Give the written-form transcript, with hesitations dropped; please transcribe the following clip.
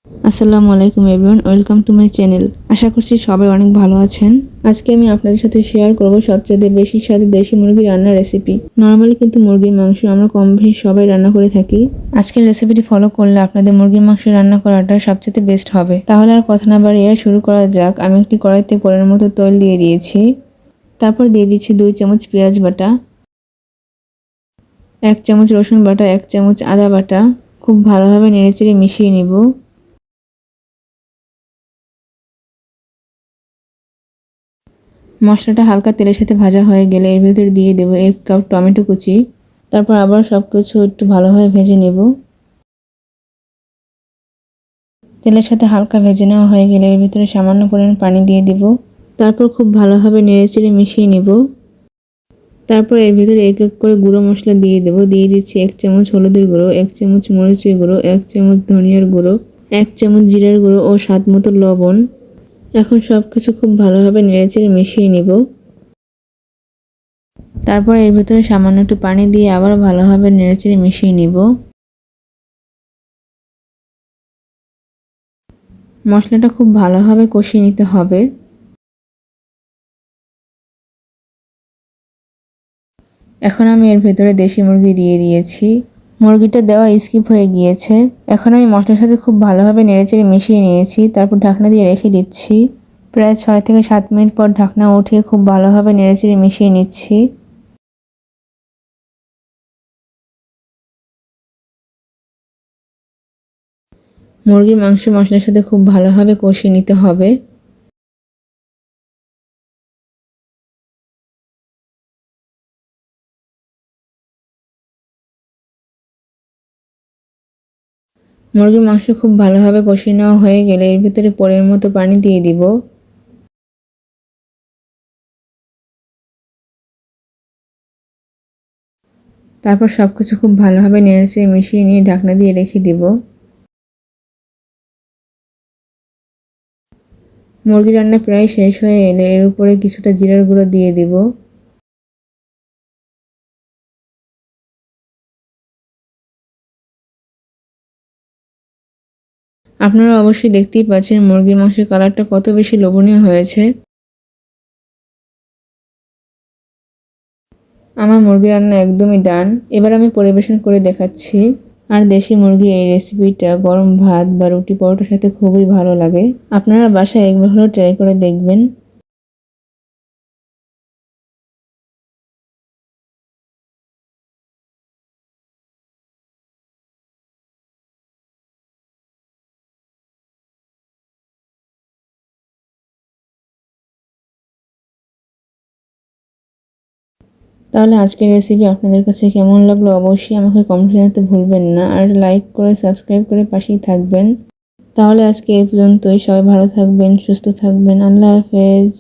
আসসালামু আলাইকুম everyone, welcome to my channel. আশা করছি সবাই অনেক ভালো আছেন। আজকে আমি আপনাদের সাথে শেয়ার করব সবচেয়ে বেশি স্বাদের দেশি মুরগি রান্নার রেসিপি। নর্মালি কিন্তু মুরগির মাংস আমরা কম বেশি সবাই রান্না করে থাকি। আজকের রেসিপিটি ফলো করলে আপনাদের মুরগির মাংস রান্না করাটা সবচেয়ে বেস্ট হবে। তাহলে আর কথা না বাড়িয়ে শুরু করা যাক। আমি একটি কড়াইতে পরিমাণ মতো তেল দিয়ে দিয়েছি। তারপর দিয়ে দিচ্ছি 2 চামচ পেঁয়াজ বাটা, 1 চামচ রসুন বাটা, 1 চামচ আদা বাটা। খুব ভালোভাবে নেড়েচেড়ে মিশিয়ে নিব। মশলাটা হালকা তেলের সাথে ভাজা হয়ে গেলে এর ভিতরে দিয়ে দেব 1 কাপ টমেটো কুচি। তারপর আবার সবকিছু একটু ভালোভাবে ভেজে নেব। তেলের সাথে হালকা ভেজে নেওয়া হয়ে গেলে এর ভিতরে সামান্য পরিমাণ পানি দিয়ে দেব। তারপর খুব ভালোভাবে নেড়েচেড়ে মিশিয়ে নেব। তারপর এর ভিতরে এক এক করে গুঁড়ো মশলা দিয়ে দেব। দিয়ে দিচ্ছি 1 চামচ হলুদের গুঁড়ো, 1 চামচ মরিচের গুঁড়ো, 1 চামচ ধনিয়ার গুঁড়ো, 1 চামচ জিরার গুঁড়ো ও স্বাদ মতো লবণ। এখন সবকিছু খুব ভালোভাবে নেড়েচেড়ে মিশিয়ে নেব। তারপর এর ভিতরে সামান্য একটু পানি দিয়ে আবার ভালোভাবে নেড়েচেড়ে মিশিয়ে নিব। মশলাটা খুব ভালোভাবে কষিয়ে নিতে হবে। এখন আমি এর ভেতরে দেশি মুরগি দিয়ে দিয়েছি। মুরগিটা দেওয়া স্কিপ হয়ে গিয়েছে। এখন আমি মশলার সাথে খুব ভালোভাবে নেড়েচেড়ে মিশিয়ে নিয়েছি। তারপর ঢাকনা দিয়ে রেখে দিচ্ছি। প্রায় 6 থেকে 7 মিনিট পর ঢাকনা উঠিয়ে খুব ভালোভাবে নেড়েচেড়ে মিশিয়ে নিচ্ছি। মুরগির মাংস মশলার সাথে খুব ভালোভাবে কষিয়ে নিতে হবে। মুরগির মাংস খুব ভালোভাবে কষিয়ে নেওয়া হয়ে গেলে এর ভিতরে পরিমাণ মতো পানি দিয়ে দিব। তারপর সবকিছু খুব ভালোভাবে নেড়েচেড়ে মিশিয়ে নিয়ে ঢাকনা দিয়ে রেখে দিব। মুরগি রান্না প্রায় শেষ হয়ে এলে এর উপরে কিছুটা জিরার গুঁড়ো দিয়ে দিব। আপনারা অবশ্যই দেখতেই পাচ্ছেন মুরগির মাংসের কালারটা কত বেশি লোভনীয় হয়েছে। আমার মুরগি রান্না একদমই ডান। এবার আমি পরিবেশন করে দেখাচ্ছি। আর দেশি মুরগি এই রেসিপিটা গরম ভাত বা রুটি পরোটার সাথে খুবই ভালো লাগে। আপনারা বাসায় একবার হলেও ট্রাই করে দেখবেন। তাহলে আজকের রেসিপি আপনাদের কাছে কেমন লাগলো অবশ্যই আমাকে কমেন্ট জানাতে ভুলবেন না। আর লাইক করে সাবস্ক্রাইব করে পাশেই থাকবেন। তাহলে আজকে এই পর্যন্তই। সবাই ভালো থাকবেন, সুস্থ থাকবেন। আল্লাহ হাফেজ।